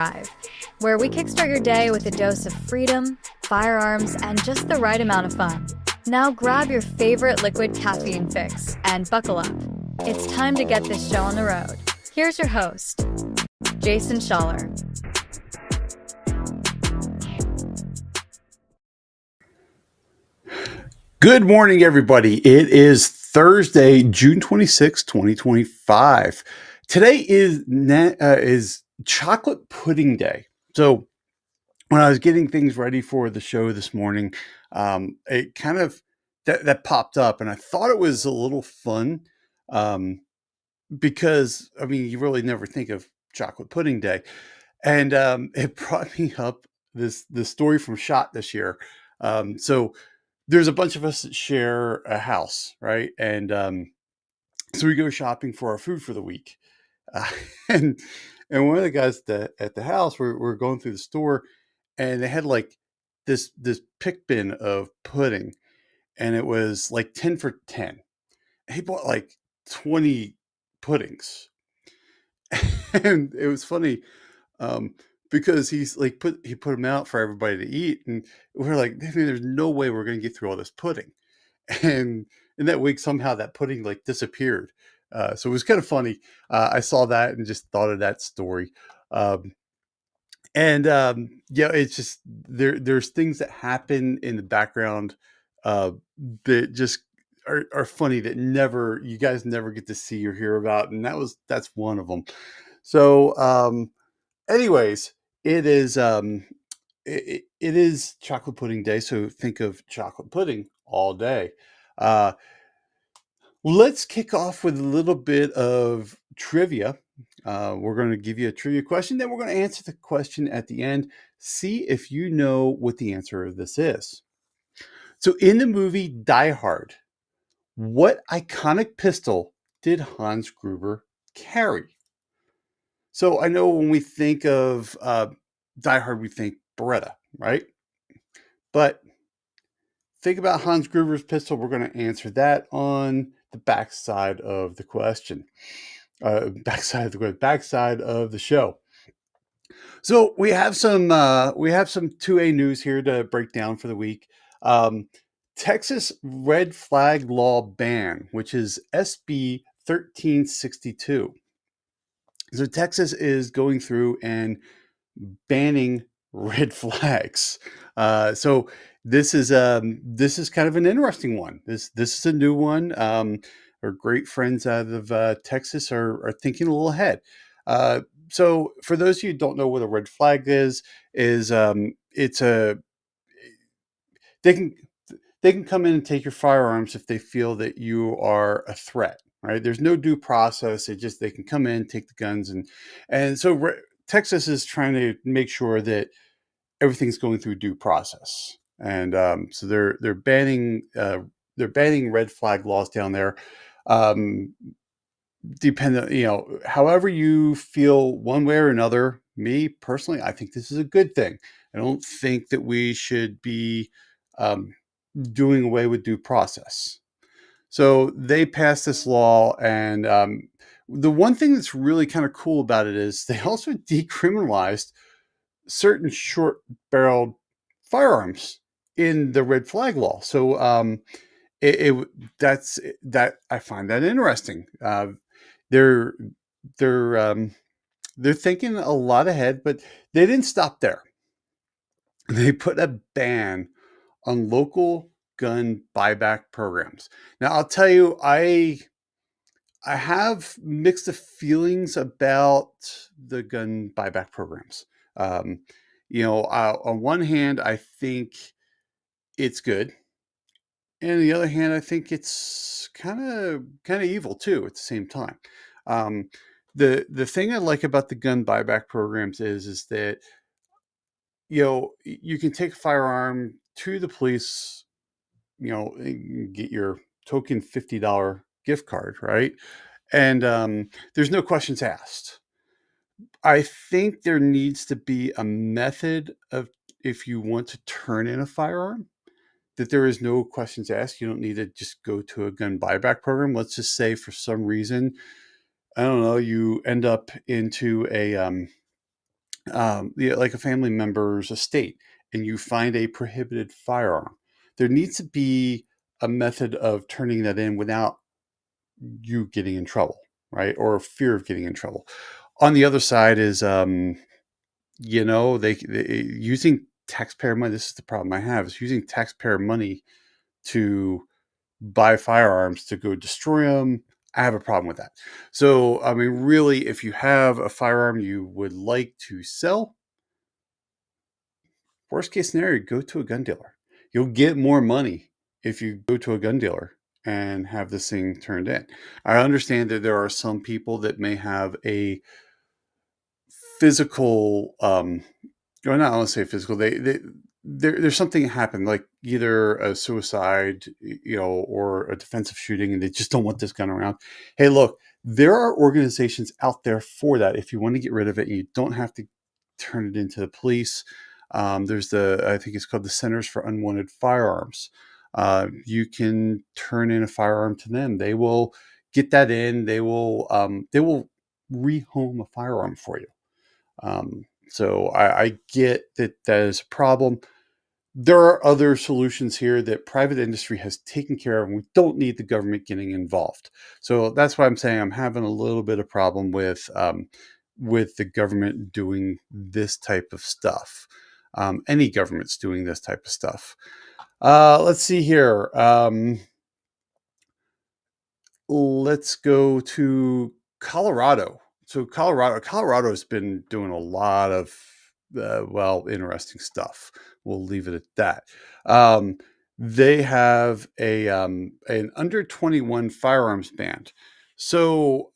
Drive, where we kickstart your day with a dose of freedom, firearms, and just the right amount of fun. Now grab your favorite liquid caffeine fix and buckle up. It's time to get this show on the road. Here's your host, Jason Schaller. Good morning, everybody. It is Thursday, June 26, 2025. Today is chocolate pudding day. So when I was getting things ready for the show this morning, it kind of that popped up, and I thought it was a little fun because I mean you really never think of chocolate pudding day, and it brought me up this story from SHOT this year. So there's a bunch of us that share a house, right? And so we go shopping for our food for the week, uh, and and one of the guys at the house, we're going through the store, and they had like this pick bin of pudding, and it was like 10 for 10. He bought like 20 puddings, and it was funny um, because he put them out for everybody to eat, and we're like, "Man, there's no way we're going to get through all this pudding." And in that week, somehow that pudding like disappeared. So it was kind of funny. I saw that and just thought of that story. Um, yeah, it's just there's things that happen in the background uh, that just are funny that never you guys never get to see or hear about, and that's one of them. So, anyways, it is chocolate pudding day, so think of chocolate pudding all day. Uh, let's kick off with a little bit of trivia. We're going to give you a trivia question, then we're going to answer the question at the end. See if you know what the answer of this is. So, in the movie Die Hard, what iconic pistol did Hans Gruber carry? So, I know when we think of Die Hard, we think Beretta, right? But think about Hans Gruber's pistol. We're going to answer that on the backside of the question. Backside of the show. So we have some 2A news here to break down for the week. Texas red flag law ban, which is SB 1362. So Texas is going through and banning red flags. So this is kind of an interesting one. This is a new one. Our great friends out of Texas are thinking a little ahead. So for those of you who don't know what a red flag is it's a they can they can come in and take your firearms if they feel that you are a threat. Right? There's no due process. They can come in, take the guns, and so Texas is trying to make sure that everything's going through due process, and so they're banning red flag laws down there. Um, Dependent, however you feel one way or another. Me personally, I think this is a good thing. I don't think that we should be um, doing away with due process. So they passed this law, and the one thing that's really kind of cool about it is they also decriminalized certain short-barreled firearms in the red flag law. So it that's that I find that interesting. They're they're they're thinking a lot ahead, but they didn't stop there. They put a ban on local gun buyback programs. Now, I'll tell you, I have mixed feelings about the gun buyback programs. Um, on one hand, I think it's good, and on the other hand, I think it's kind of evil too at the same time. Um, the thing I like about the gun buyback programs is that you can take a firearm to the police, and get your token $50 gift card, right? And there's no questions asked. I think there needs to be a method of if you want to turn in a firearm, that there is no questions asked. You don't need to just go to a gun buyback program. Let's just say for some reason, I don't know, you end up into like a family member's estate, and you find a prohibited firearm, there needs to be a method of turning that in without you getting in trouble, right? Or fear of getting in trouble. On the other side is, they using taxpayer money. This is the problem I have, is using taxpayer money to buy firearms to go destroy them. I have a problem with that. So, I mean, really, if you have a firearm you would like to sell, worst case scenario, go to a gun dealer. You'll get more money if you go to a gun dealer and have this thing turned in. I understand that there are some people that may have a physical, or not, I want to say physical. There's something that happened, like either a suicide, or a defensive shooting, and they just don't want this gun around. Hey, look, there are organizations out there for that. If you want to get rid of it, you don't have to turn it into the police. There's I think it's called the Centers for Unwanted Firearms. You can turn in a firearm to them. They will get that in. They will rehome a firearm for you. So I get that that is a problem. There are other solutions here that private industry has taken care of, and we don't need the government getting involved. So that's why I'm saying I'm having a little bit of problem with the government doing this type of stuff. Any government's doing this type of stuff. Let's see here. Let's go to Colorado. So Colorado has been doing a lot of interesting stuff. We'll leave it at that. Um, they have an under 21 firearms ban. So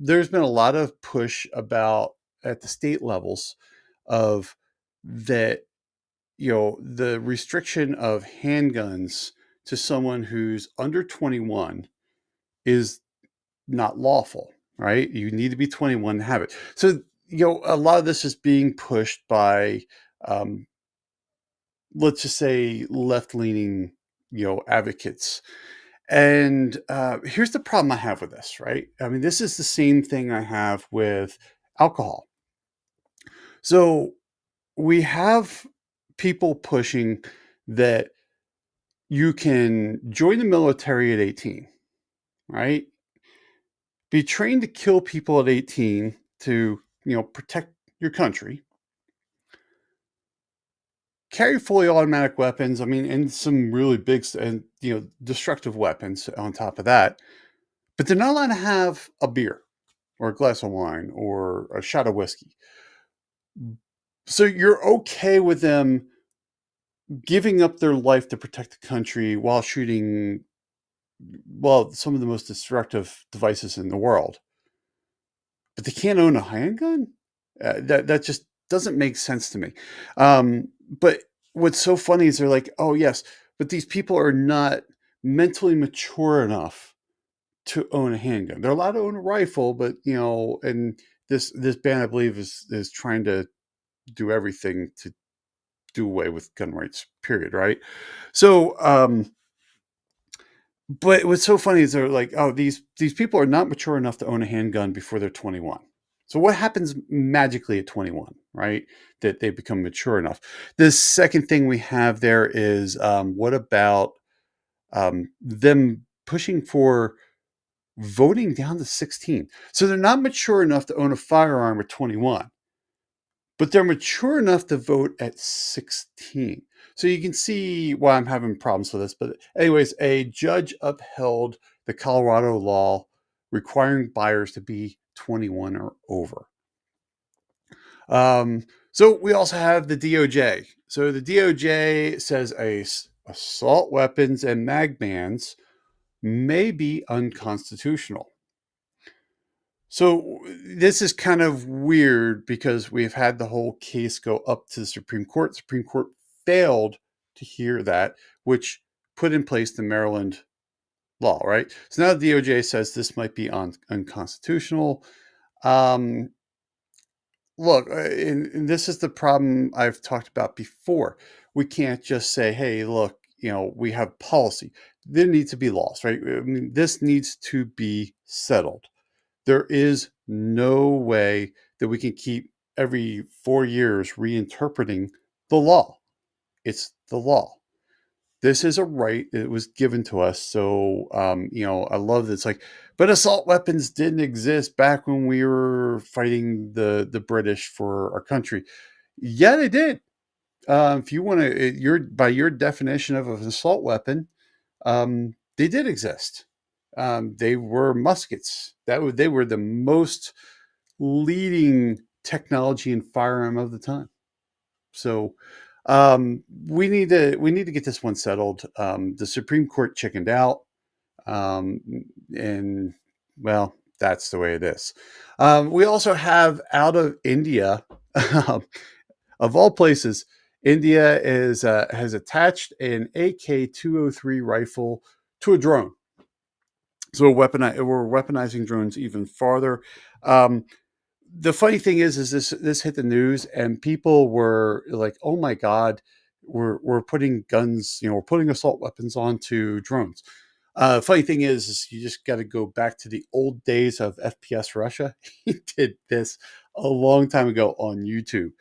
there's been a lot of push about at the state levels of that, the restriction of handguns to someone who's under 21 is not lawful, right? You need to be 21 to have it. So, a lot of this is being pushed by, um, let's just say, left leaning, advocates. And here's the problem I have with this, right? I mean, this is the same thing I have with alcohol. So we have people pushing that you can join the military at 18, right? Be trained to kill people at 18 to, protect your country. Carry fully automatic weapons. I mean, and some really big and, destructive weapons on top of that. But they're not allowed to have a beer or a glass of wine or a shot of whiskey. So you're okay with them giving up their life to protect the country while shooting, some of the most destructive devices in the world, but they can't own a handgun. That just doesn't make sense to me. But what's so funny is they're like, "Oh yes, but these people are not mentally mature enough to own a handgun. They're allowed to own a rifle, but and this ban, I believe, is trying to do everything to do away with gun rights. Period. Right? So, but what's so funny is they're like, oh, these people are not mature enough to own a handgun before they're 21. So what happens magically at 21, right? That they become mature enough. The second thing we have there is, what about them pushing for voting down to 16? So they're not mature enough to own a firearm at 21, but they're mature enough to vote at 16. So you can see why I'm having problems with this. But anyways, a judge upheld the Colorado law requiring buyers to be 21 or over. So we also have the DOJ. So the DOJ says assault weapons and mag bans may be unconstitutional. So this is kind of weird because we've had the whole case go up to the Supreme Court. Supreme Court failed to hear that, which put in place the Maryland law, right? So now the DOJ says this might be unconstitutional. Um, Look, and this is the problem I've talked about before. We can't just say, hey, look, we have policy. There needs to be laws, right? I mean, this needs to be settled. There is no way that we can keep every 4 years reinterpreting the law. It's the law. This is a right that was given to us. So, I love this. Like, but assault weapons didn't exist back when we were fighting the British for our country. Yeah, they did. If you want to, your by your definition of an assault weapon, they did exist. They were muskets. They were the most leading technology and firearm of the time. So we need to get this one settled. The Supreme Court chickened out, um, and well, that's the way it is. We also have out of India, of all places, India has attached an AK-203 rifle to a drone. So we're weaponizing drones even farther. Um, the funny thing is this hit the news and people were like, "Oh my god, we're putting guns, we're putting assault weapons onto drones." Funny thing is you just got to go back to the old days of FPS Russia. He did this a long time ago on YouTube.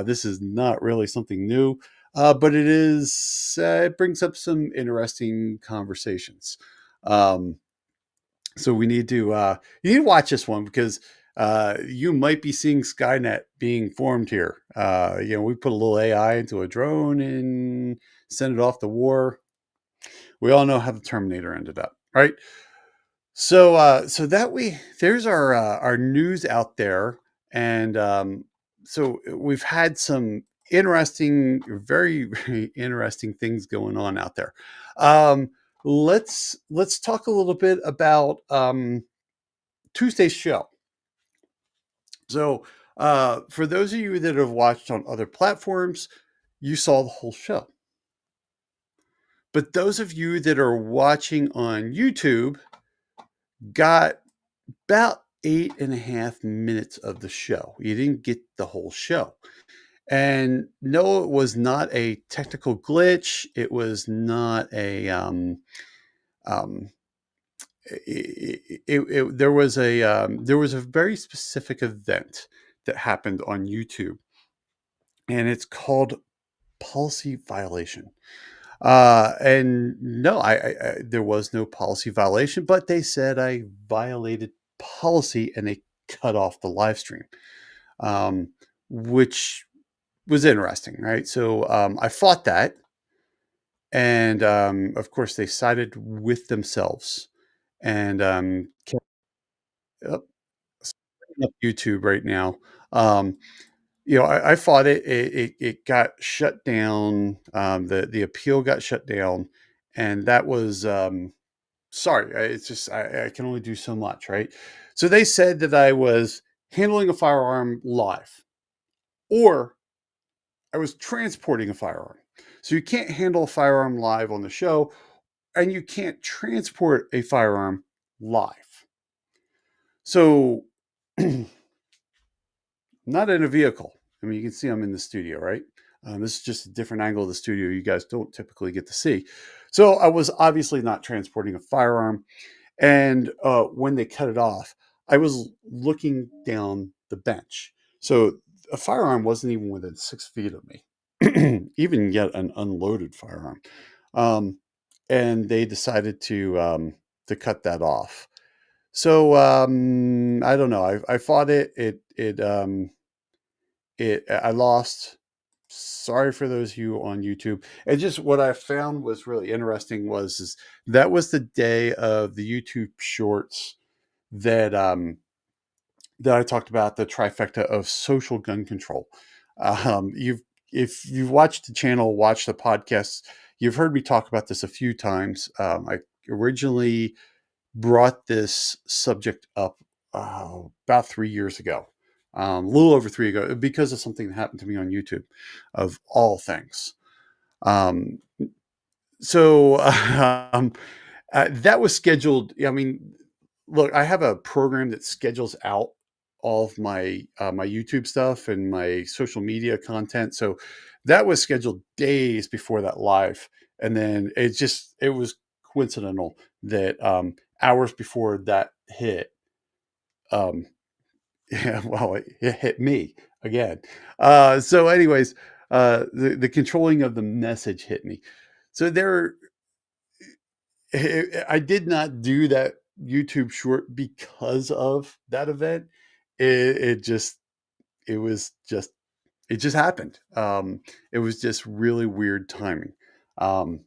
This is not really something new, but it is. It brings up some interesting conversations. Um, so you need to watch this one because you might be seeing Skynet being formed here. We put a little AI into a drone and send it off to war. We all know how the Terminator ended up, right? So that there's our news out there, and so we've had some very very interesting things going on out there. Um, let's talk a little bit about Tuesday's show. So, for those of you that have watched on other platforms, you saw the whole show. But those of you that are watching on YouTube got about 8.5 minutes of the show. You didn't get the whole show. And no, it was not a technical glitch. It was not um, there was a very specific event that happened on YouTube, and it's called policy violation. And no, there was no policy violation, but they said I violated policy and they cut off the live stream, um, which was interesting, right? So I fought that, and of course they sided with themselves and kept up, up YouTube right now. Um, I fought it. It got shut down. The appeal got shut down, and that was sorry. It's just I can only do so much, right? So they said that I was handling a firearm live, or I was transporting a firearm. So you can't handle a firearm live on the show, and you can't transport a firearm live. So not in a vehicle. I mean, you can see I'm in the studio, right? This is just a different angle of the studio you guys don't typically get to see. So I was obviously not transporting a firearm. And when they cut it off, I was looking down the bench. So a firearm wasn't even within 6 feet of me, even yet an unloaded firearm. Um, and they decided to cut that off. So I don't know. I fought it. I lost. Sorry for those of you on YouTube. And just what I found was really interesting is that was the day of the YouTube shorts that that I talked about, the trifecta of social gun control. You've If you've watched the channel, watched the podcast, you've heard me talk about this a few times. I originally brought this subject up about 3 years ago, a little over 3 ago, because of something that happened to me on YouTube, of all things. Um, so that was scheduled. I mean, look, I have a program that schedules out all of my YouTube stuff and my social media content. So that was scheduled days before that live, and then it was coincidental that hours before that hit, um, Yeah, well, it hit me again. So, anyways, the controlling of the message hit me. So I did not do that YouTube short because of that event. It just, it was just, it just happened. It was just really weird timing. Um,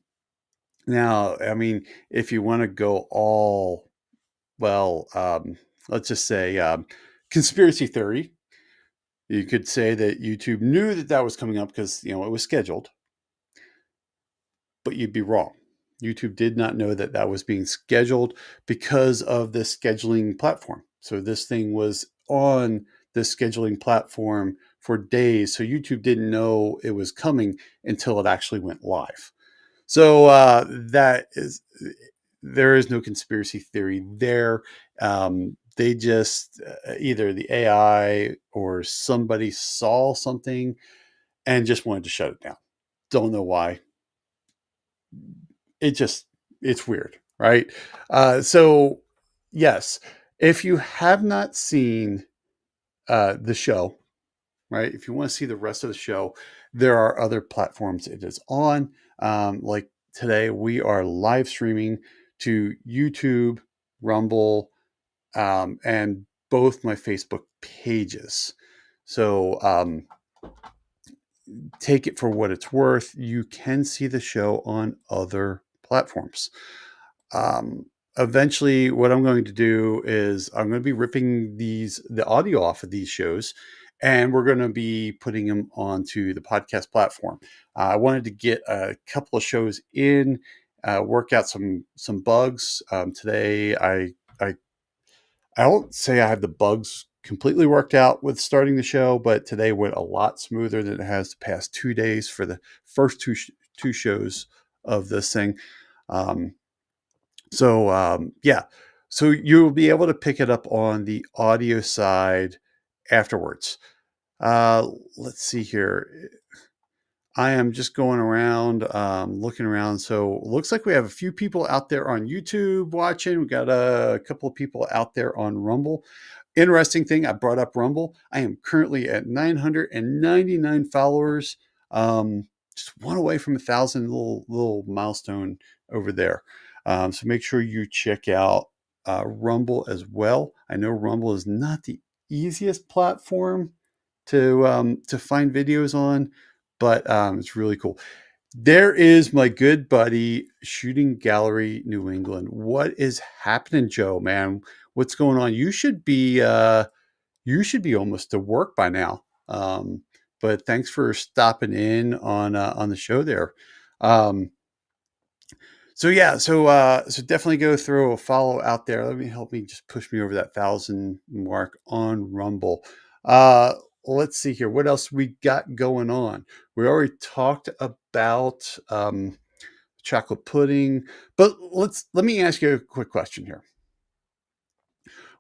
Now, I mean, if you want to go all, well, let's just say conspiracy theory, you could say that YouTube knew that that was coming up because, it was scheduled, but you'd be wrong. YouTube did not know that that was being scheduled because of the scheduling platform. So this thing was on the scheduling platform for days. So YouTube didn't know it was coming until it actually went live. So that is, there is no conspiracy theory there. They just either the AI or somebody saw something and just wanted to shut it down. Don't know why. It just, it's weird, right? So yes, if you have not seen the show, right? If you want to see the rest of the show, there are other platforms it is on. Like today, we are live streaming to YouTube, Rumble, and both my Facebook pages. So take it for what it's worth. You can see the show on other platforms. Um, Eventually, what I'm going to do is I'm going to be ripping the audio off of these shows, and we're going to be putting them onto the podcast platform. I wanted to get a couple of shows in, work out some bugs. Today, I won't say I have the bugs completely worked out with starting the show, but today went a lot smoother than it has the past 2 days for the first two shows of this thing. Um, yeah, so you'll be able to pick it up on the audio side afterwards. Uh, let's see here. I am just going around, looking around. So it looks like we have a few people out there on YouTube watching. We got a couple of people out there on Rumble. Interesting thing, I brought up Rumble. I am currently at 999 followers, just one away from 1,000, little milestone over there. So make sure you check out Rumble as well. I know Rumble is not the easiest platform to find videos on, but it's really cool. There is my good buddy Shooting Gallery New England. What is happening, Joe? Man, what's going on? You should be almost to work by now. But thanks for stopping in on the show there. Um, so yeah, so definitely go throw a follow out there. Let me help me just push me over that 1,000 mark on Rumble. Uh, let's see here. What else we got going on? We already talked about chocolate pudding, but let me ask you a quick question here.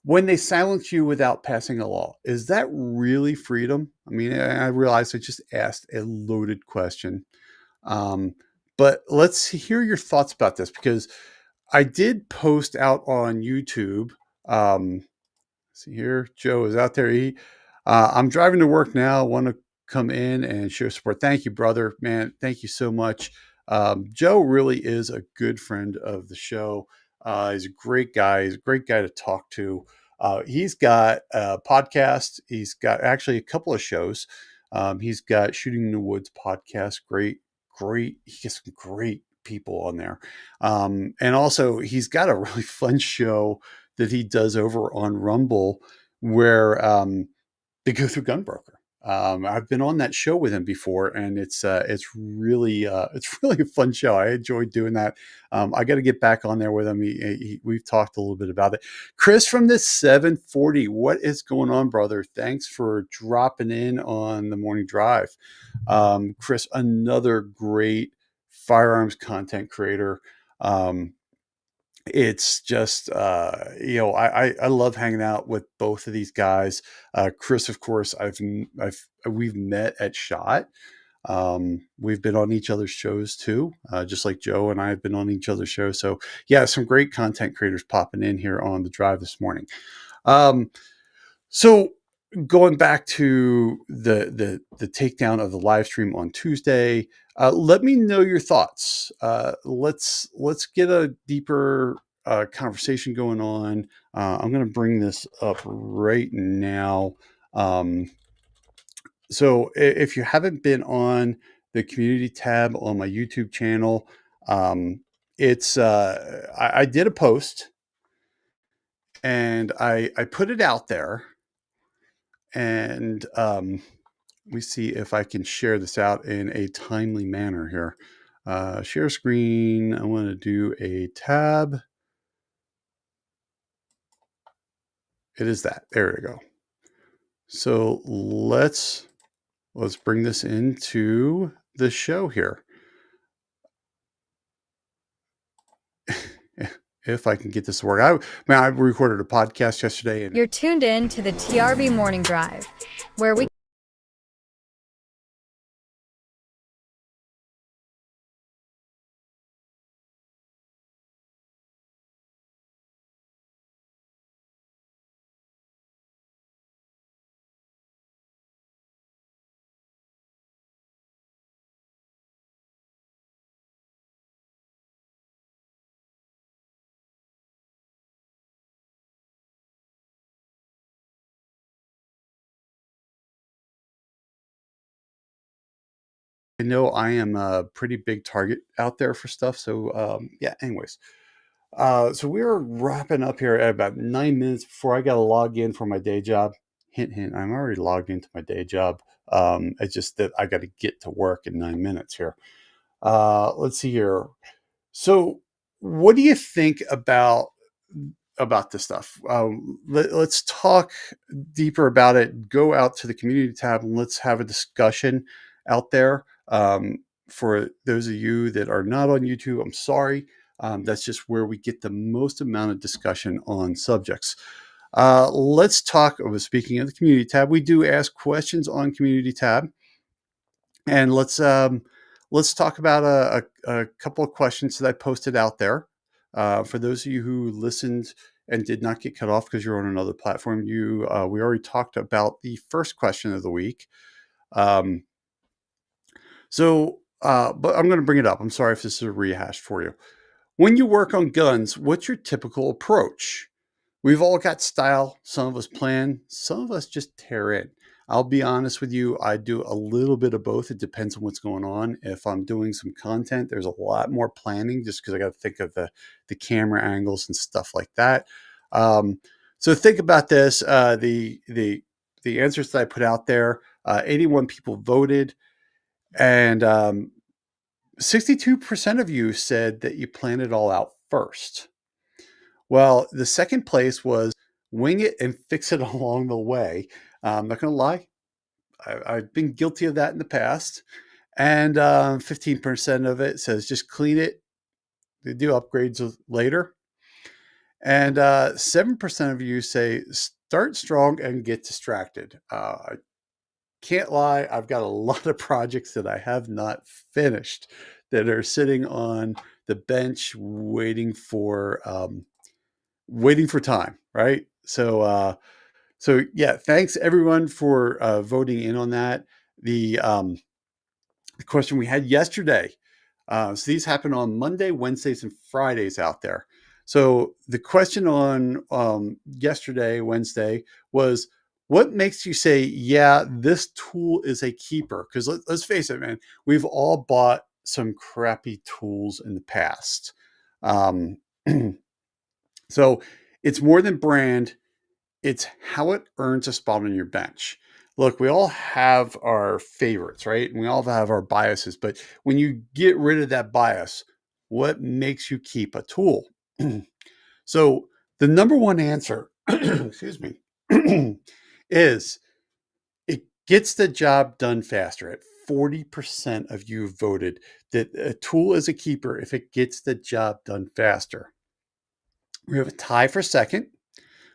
When they silence you without passing a law, is that really freedom? I mean, I realize I just asked a loaded question, um, but let's hear your thoughts about this because I did post out on YouTube. See here, Joe is out there. I'm driving to work now. Want to come in and show support. Thank you, brother. Man, thank you so much. Joe really is a good friend of the show. He's a great guy. He's a great guy to talk to. He's got a podcast. He's got actually a couple of shows. He's got Shooting in the Woods podcast. Great. He gets some great people on there. And also, he's got a really fun show that he does over on Rumble where they go through Gunbroker. I've been on that show with him before, and it's really it's really a fun show. I enjoyed doing that. I got to get back on there with him. We've talked a little bit about it. Chris from the 740, what is going on, brother? Thanks for dropping in on the morning drive. Chris, another great firearms content creator. It's just I love hanging out with both of these guys. Chris, of course, we've met at Shot. We've been on each other's shows too, just like Joe and I have been on each other's shows. So yeah, some great content creators popping in here on the drive this morning. Um, so going back to the takedown of the live stream on Tuesday, let me know your thoughts. Let's get a deeper conversation going on. I'm going to bring this up right now. Um, so if you haven't been on the community tab on my YouTube channel, it's I did a post and I put it out there, and let me see if I can share this out in a timely manner here. Share screen. I want to do a tab. It is that. There we go. So let's bring this into the show here. If I can get this to work. I recorded a podcast yesterday. And You're tuned in to the TRB Morning Drive, where we I know I am a pretty big target out there for stuff. So yeah, anyways. So we're wrapping up here at about 9 minutes before I got to log in for my day job. Hint, hint, I'm already logged into my day job. It's just that I got to get to work in 9 minutes here. Let's see here. So what do you think about this stuff? Let's talk deeper about it. Go out to the community tab and let's have a discussion out there. For those of you that are not on YouTube, I'm sorry. That's just where we get the most amount of discussion on subjects. Let's talk. Speaking of the community tab, we do ask questions on community tab, and let's talk about a couple of questions that I posted out there. For those of you who listened and did not get cut off because you're on another platform, we already talked about the first question of the week. Um, but I'm going to bring it up. I'm sorry if this is a rehash for you. When you work on guns, what's your typical approach? We've all got style. Some of us plan, some of us just tear in. I'll be honest with you, I do a little bit of both. It depends on what's going on. If I'm doing some content, there's a lot more planning just because I got to think of the camera angles and stuff like that. So think about this. The answers that I put out there, 81 people voted, and 62% of you said that you plan it all out first. Well, the second place was wing it and fix it along the way. I'm not going to lie. I've been guilty of that in the past. And 15% of it says just clean it. They do upgrades later. And 7% of you say start strong and get distracted. I can't lie. I've got a lot of projects that I have not finished that are sitting on the bench waiting for time, right? So yeah, thanks everyone for voting in on that. The question we had yesterday. So these happen on Monday, Wednesdays, and Fridays out there. So the question on yesterday, Wednesday, was what makes you say, yeah, this tool is a keeper? Because let's face it, man, we've all bought some crappy tools in the past. Um, so it's more than brand, it's how it earns a spot on your bench. Look, we all have our favorites, right? And we all have our biases. But when you get rid of that bias, what makes you keep a tool? So the number one answer, excuse me, is it gets the job done faster. At 40% of you voted that a tool is a keeper if it gets the job done faster. We have a tie for second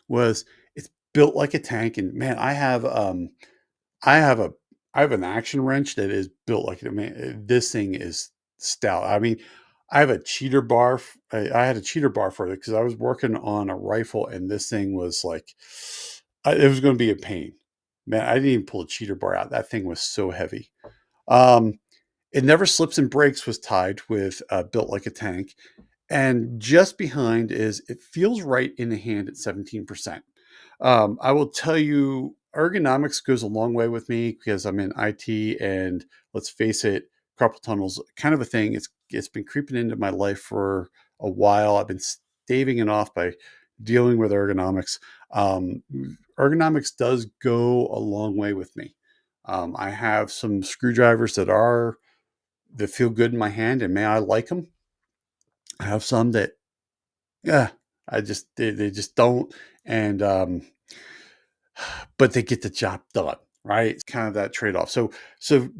was it's built like a tank. And man, I have a I have an action wrench that is built like this thing is stout. I mean, I have a cheater bar. I had a cheater bar for it because I was working on a rifle and this thing was like it was going to be a pain. Man, I didn't even pull a cheater bar out. That thing was so heavy. Um, it never slips and breaks was tied with built like a tank. And just behind is it feels right in the hand at 17%. I will tell you, ergonomics goes a long way with me because I'm in IT, and let's face it, carpal tunnel's kind of a thing. It's been creeping into my life for a while. I've been staving it off by dealing with ergonomics. Um, Ergonomics does go a long way with me. I have some screwdrivers that feel good in my hand, and may I like them. I have some that, yeah, they just don't, and but they get the job done, right? It's kind of that trade-off. So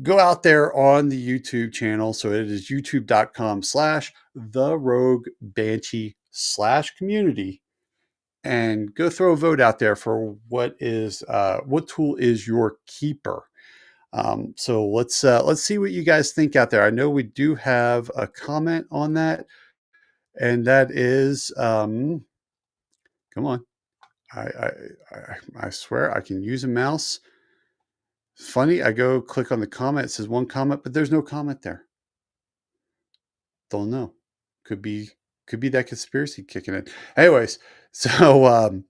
go out there on the YouTube channel. So it is youtube.com/ the rogue banshee / community, and go throw a vote out there for what tool is your keeper. So let's see what you guys think out there. I know we do have a comment on that, and that is come on. I swear I can use a mouse. It's funny. I go click on the comment. It says one comment, but there's no comment there. Don't know. Could be that conspiracy kicking in. Anyways, so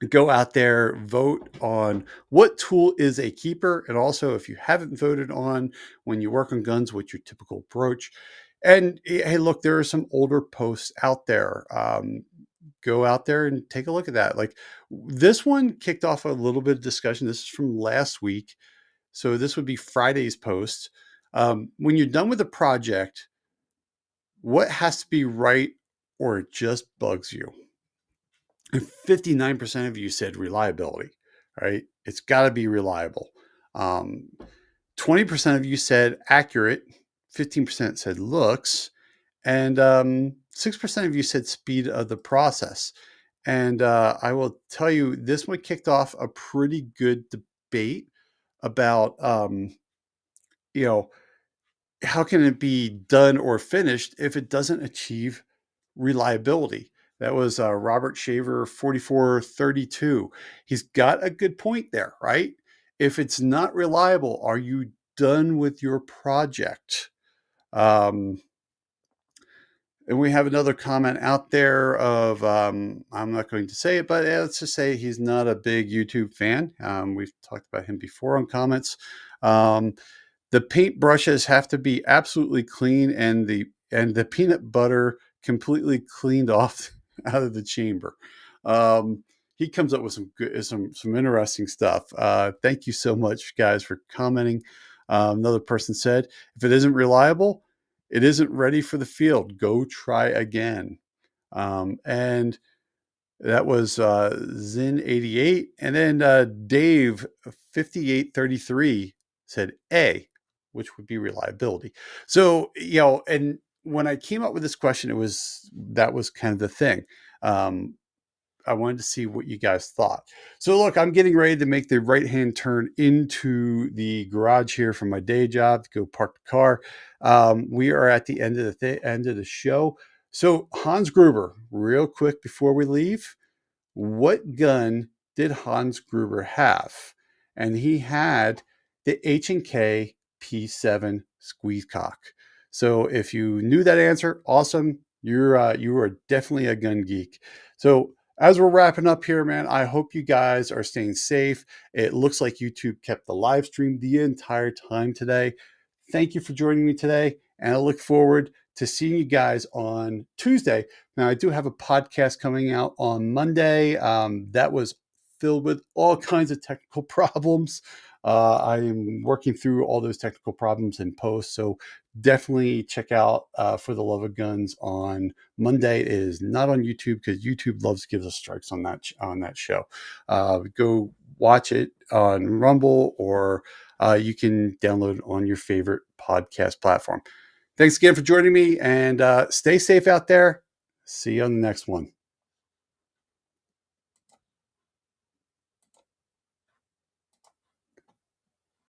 go out there, vote on what tool is a keeper, and also if you haven't voted on when you work on guns, what's your typical approach. And hey, look, there are some older posts out there. Go out there and take a look at that. Like this one kicked off a little bit of discussion. This is from last week. So this would be Friday's post. When you're done with a project, what has to be right or it just bugs you? And 59% of you said reliability, right? It's got to be reliable. 20% of you said accurate. 15% said looks. And 6% of you said speed of the process. And I will tell you, this one kicked off a pretty good debate about, you know, how can it be done or finished if it doesn't achieve reliability? That was Robert Shaver 4432. He's got a good point there, right? If it's not reliable, are you done with your project? Um, and we have another comment out there of, I'm not going to say it, but let's just say he's not a big YouTube fan. We've talked about him before on comments. The paint brushes have to be absolutely clean, and the peanut butter completely cleaned off out of the chamber. He comes up with some interesting stuff. Thank you so much, guys, for commenting. Another person said, if it isn't reliable, it isn't ready for the field. Go try again. And that was Zin88. And then Dave 5833 said A, which would be reliability. So, and when I came up with this question, that was kind of the thing. I wanted to see what you guys thought. So look, I'm getting ready to make the right-hand turn into the garage here from my day job to go park the car. We are at the end of the show. So Hans Gruber, real quick before we leave, what gun did Hans Gruber have? And he had the H&K P7 squeeze cock. So if you knew that answer, awesome. You are definitely a gun geek. So as we're wrapping up here, man, I hope you guys are staying safe. It looks like YouTube kept the live stream the entire time today. Thank you for joining me today, and I look forward to seeing you guys on Tuesday. Now, I do have a podcast coming out on Monday. That was filled with all kinds of technical problems. I am working through all those technical problems in post, so definitely check out For the Love of Guns on Monday. It is not on YouTube because YouTube loves to give us strikes on that show. Go watch it on Rumble, or you can download it on your favorite podcast platform. Thanks again for joining me, and stay safe out there. See you on the next one.